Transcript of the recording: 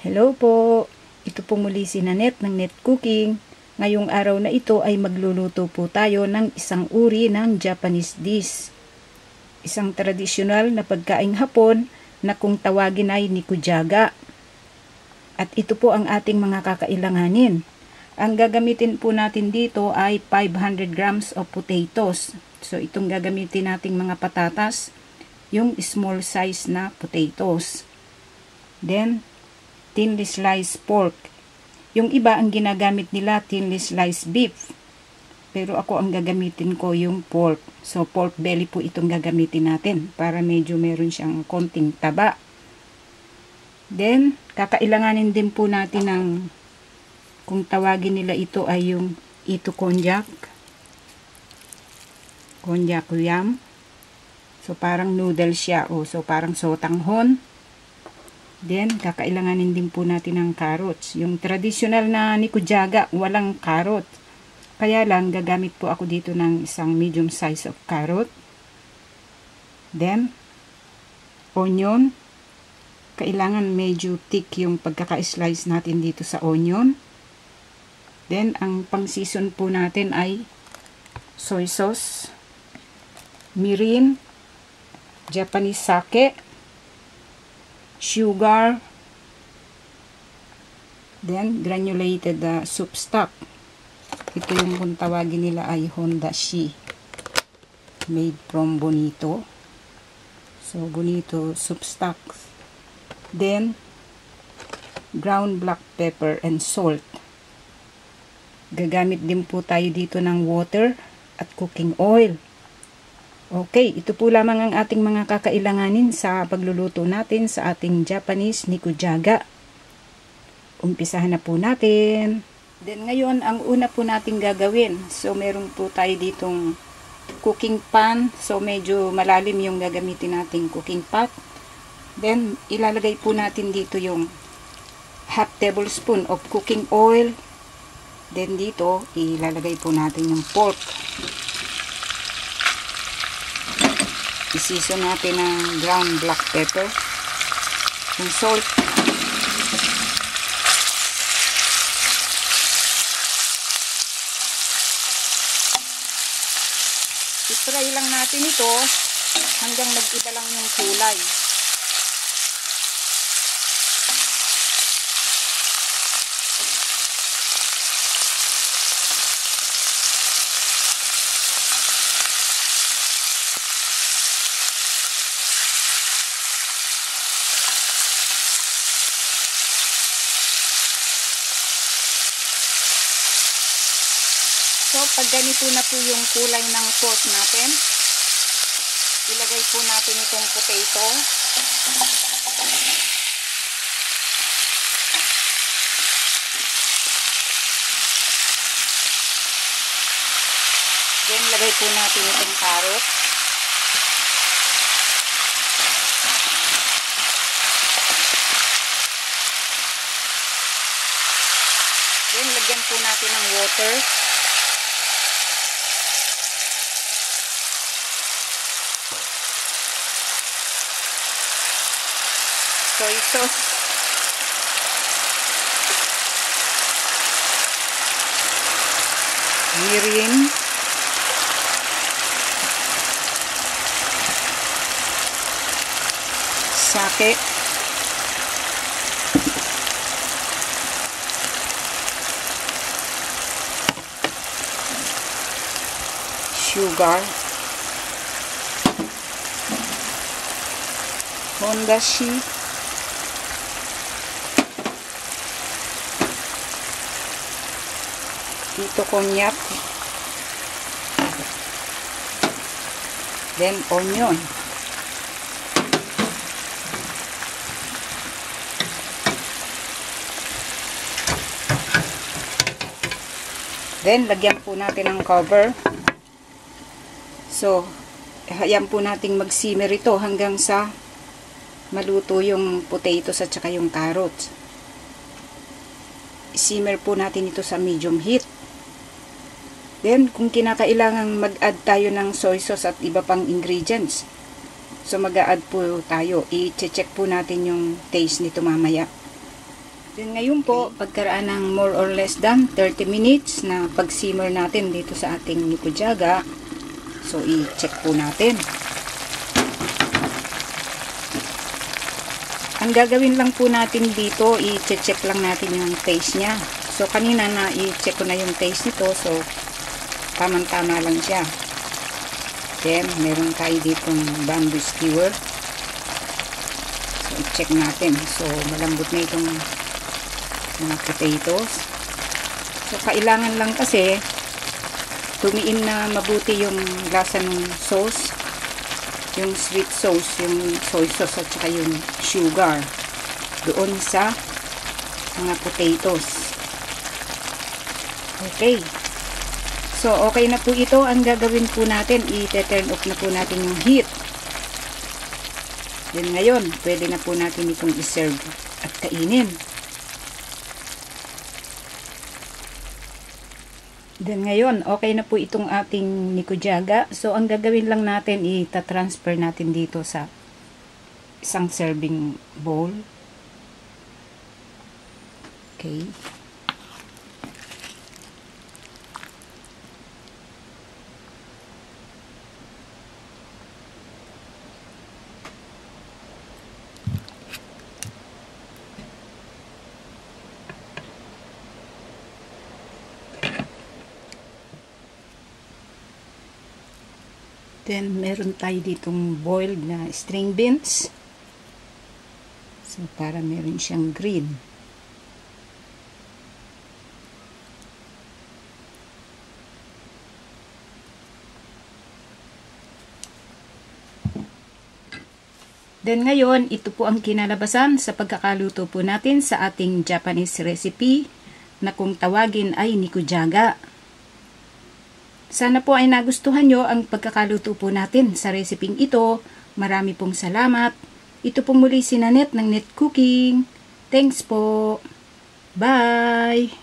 Hello po! Ito po muli si Nanette ng Net Cooking. Ngayong araw na ito ay magluluto po tayo ng isang uri ng Japanese dish. Isang tradisyonal na pagkaing Hapon na kung tawagin ay nikujaga. At ito po ang ating mga kakailanganin. Ang gagamitin po natin dito ay 500 grams of potatoes. So itong gagamitin nating mga patatas, yung small size na potatoes. Then, thinly sliced pork. Yung iba ang ginagamit nila thinly sliced beef. Pero ako ang gagamitin ko yung pork. So pork belly po itong gagamitin natin para medyo meron siyang konting taba. Then kakailanganin din po natin ng, kung tawagin nila ito ay yung ito konjac. Konjac yam. So parang noodle siya so parang sotanghon. Then, kakailanganin din po natin ng carrots. Yung traditional na nikujaga, walang carrot. Kaya lang, gagamit po ako dito ng isang medium size of carrot. Then, onion. Kailangan medyo thick yung pagkaka-slice natin dito sa onion. Then, ang pang-season po natin ay soy sauce, mirin, Japanese sake, sugar, then granulated soup stock. Ito yung kung tawagin nila ay hondashi, made from bonito. So bonito soup stock. Then ground black pepper and salt. Gagamit din po tayo dito ng water at cooking oil. Okay, ito po lamang ang ating mga kakailanganin sa pagluluto natin sa ating Japanese nikujaga. Umpisahan na po natin. Then ngayon, ang una po nating gagawin. So meron po tayo ditong cooking pan. So medyo malalim yung gagamitin nating cooking pot. Then ilalagay po natin dito yung half tablespoon of cooking oil. Then dito, ilalagay po natin yung pork. I-season natin ng ground black pepper, yung salt, i-fry lang natin ito hanggang mag-iba lang yung kulay. So, pag ganito na po yung kulay ng pork natin, ilagay po natin itong potato. Then, lagay po natin itong carrot. Then, lagyan po natin ng water. Soy sauce, mirin, sake, sugar, hondashi, ito konjac, then onion. Then lagyan po natin ng cover. So hayaan po nating mag-simmer ito hanggang sa maluto yung potatoes at saka yung carrots. I-simmer po natin ito sa medium heat. Then, kung kinakailangan mag-add tayo ng soy sauce at iba pang ingredients, so mag-a-add po tayo. I-check po natin yung taste nito mamaya. Then ngayon po, pagkaraan ng more or less than 30 minutes na pag-simmer natin dito sa ating nikujaga, so i-check po natin. Ang gagawin lang po natin dito, i-check lang natin yung taste niya. So kanina na i-check ko na yung taste nito, so tamang-tama lang siya. Then meron tayo ditong bamboo skewer. So i-check natin. So malambot na itong mga potatoes. So kailangan lang kasi tumiin na mabuti yung lasa ng sauce, yung sweet sauce, yung soy sauce at saka yung sugar doon sa mga potatoes. Okay. So okay na po ito. Ang gagawin po natin, i-turn off na po natin yung heat. Then ngayon, pwede na po natin itong i-serve at kainin. Then ngayon, okay na po itong ating nikujaga. So ang gagawin lang natin, i-transfer natin dito sa isang serving bowl. Okay. Then, meron tayo ditong boiled na string beans. So, para meron siyang green. Then, ngayon, ito po ang kinalabasan sa pagkakaluto po natin sa ating Japanese recipe na kung tawagin ay nikujaga. Sana po ay nagustuhan nyo ang pagkakaluto po natin sa reseping ito. Marami pong salamat. Ito pong muli si Nanette ng Net Cooking. Thanks po. Bye!